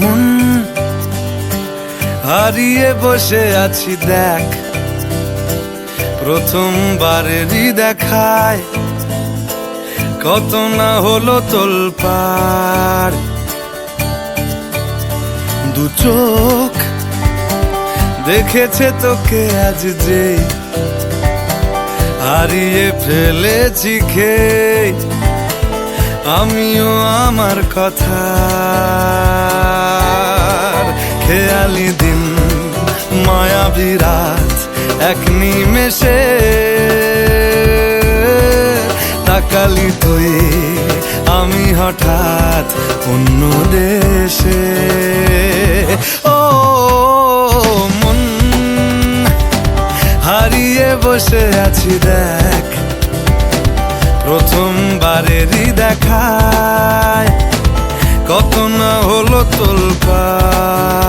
মন, হারিয়ে বসে আছি দেখ, প্রথমবারেরই দেখায় কত না হলো তোলপাড়। দু চোখ দেখেছে তোকে আজ যে, হারিয়ে ফেলেছি খেয়ে আমিও আমার কথা। খেয়ালি দিন, মায়াবী রাত, এক নিমেষে তাকালি তুই আমি হঠাৎ অন্য দেশে। ও মন, হারিয়ে বসে আছি দেখ, প্রথমবারেরই দেখায় কত না হলো তোলপাড়।